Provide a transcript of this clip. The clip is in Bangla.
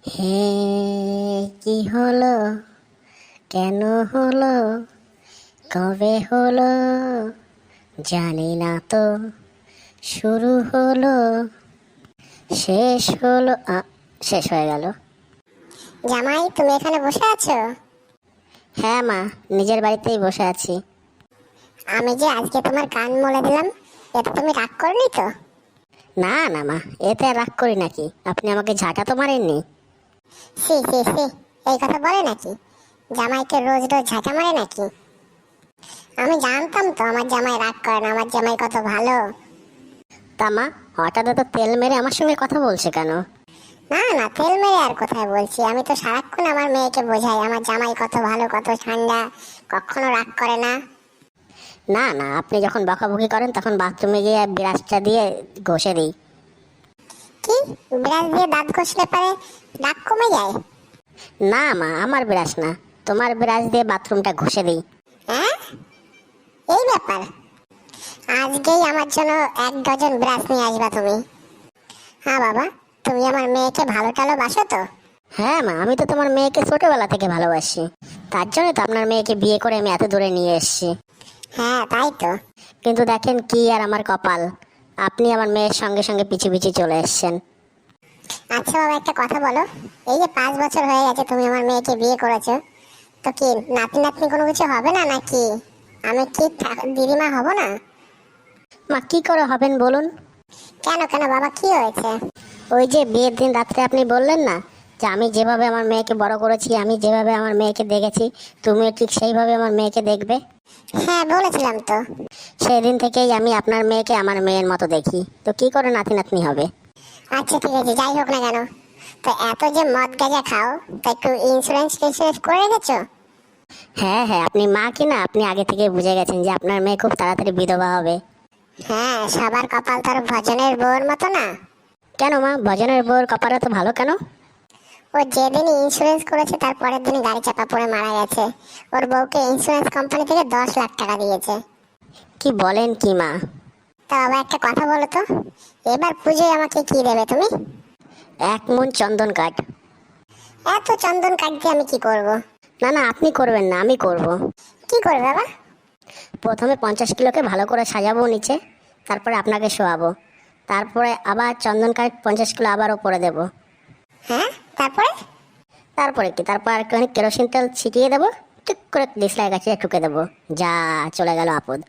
হে, কি হলো, কেন হলো, কবে হলো জানি না তো, শুরু হলো, শেষ হলো, শেষ হয়ে গেল। জামাই, তুমি এখানে বসে আছো? হ্যাঁ মা, নিজের বাড়িতেই বসে আছি। আমি যে আজকে তোমার কান মলে দিলাম, এটা তুমি রাগ করনি তো? না না মা, এতে আর রাগ করি নাকি? আপনি আমাকে ঝাঁটা তো মারেননি। সি সি সি, এই কথা বলে নাকি? জামাইকে রোজ রোজ ঝাঁটা মারে নাকি? আমি জানতাম তো আমার জামাই রাগ করে না, আমার জামাই কত ভালো। তা মা, হঠাৎ এত তেল মেরে আমার সঙ্গে কথা বলছে কেন? না না, তেল মেরে আর কোথায় বলছি, আমি তো সারাক্ষণ আমার মেয়েকে বোঝাই আমার জামাই কত ভালো, কত ঠান্ডা, কখনো রাগ করে না। না না, আপনি যখন বকাবকি করেন তখন বাথরুমে গিয়ে ব্রাশটা দিয়ে ঘষে দিই। কি? ব্রাশ দিয়ে দাঁত ঘষলে পারে রাগ কমে যায়? না মা, আমার ব্রাশ না, তোমার ব্রাশ দিয়ে বাথরুমটা ঘষে দিই। হ্যাঁ, এই ব্যাপার? আজকেই আমার জন্য 1 ডজন ব্রাশ নিয়ে আসবা তুমি। হ্যাঁ বাবা, তুমি আমার মেয়েকে ভালো টালো বাসো তো? হ্যাঁ মা, আমি তো তোমার মেয়েকে ছোটবেলা থেকে ভালোবাসি, তার জন্য তো আপনার মেয়েকে বিয়ে করে আমি এত দূরে নিয়ে এসেছি। হ্যাঁ তাই তো। কিন্তু দেখেন কি আর আমার কপাল, আপনি আমার মেয়ের সঙ্গে সঙ্গে পিছু পিছু চলে এসেছেন। আচ্ছা বাবা, একটা কথা বলো, এই যে 5 বছর হয়ে গেছে তুমি আমার মেয়েকে বিয়ে করেছো, তো কি নাতি নাতনি কোনো কিছু হবে না নাকি? আমি কি দিদিমা হব না? মা, কি করে হবেন বলুন? কেন কেন বাবা, কি হয়েছে? ওই যে বিয়ের দিন রাত্রে আপনি বললেন না যে আমি যেভাবে আমার মেয়েকে বড় করেছি, আমি যেভাবে আমার মেয়েকে দেখেছি, তুমিও ঠিক সেইভাবে আমার মেয়েকে দেখবে। হ্যাঁ বলেছিলাম তো। সেই দিন থেকেই আমি আপনার মেয়েকে আমার মেয়ের মতো দেখি, তো কি করে নাতি নাতনি হবে? আচ্ছা ঠিক আছে, যাই হোক না কেন, তো এত যে মদ গাঁজা খাও, তা একটু ইন্স্যুরেন্স টিন্স্যুরেন্স করে রেখেছো? হ্যাঁ হ্যাঁ, আপনি মা কি না, আপনি আগে থেকে বুঝে গেছেন যে আপনার মেয়ে খুব তাড়াতাড়ি বিধবা হবে। হ্যাঁ, সবার কপাল তোর ভজনের বউর মতো না। কেন মা, ভজনের বউর কপালে তো ভালো কেন? ও যেদিনই ইন্স্যুরেন্স করেছে তার পরের দিনই গাড়ি চাপা পড়ে মারা গেছে। ওর বউকে ইন্স্যুরেন্স কোম্পানি থেকে 10 লাখ টাকা দিয়েছে। কি বলেন কি মা? তা বাবা, একটা কথা বলো তো, এবার পুজোয় আমাকে কি দেবে তুমি? 1 মণ চন্দন কাঠ। এত চন্দন কাঠ দিয়ে আমি কি করব? না না, আপনি করবেন না, আমি করব। কি করবে বাবা? প্রথমে 50 কিলোকে ভালো করে সাজাবো নিচে, তারপরে আপনাকে শোয়াবো, তারপরে আবার চন্দন কাঠ 50 কিলো আবার ওপরে দেবো। হ্যাঁ, তারপরে? তারপরে কি, তারপর একটুখানি কেরোসিন তেল ছিটিয়ে দেবো, ঠিক করে দিশলাই গাছে ঠুকে দেবো, যা চলে গেল আপদ।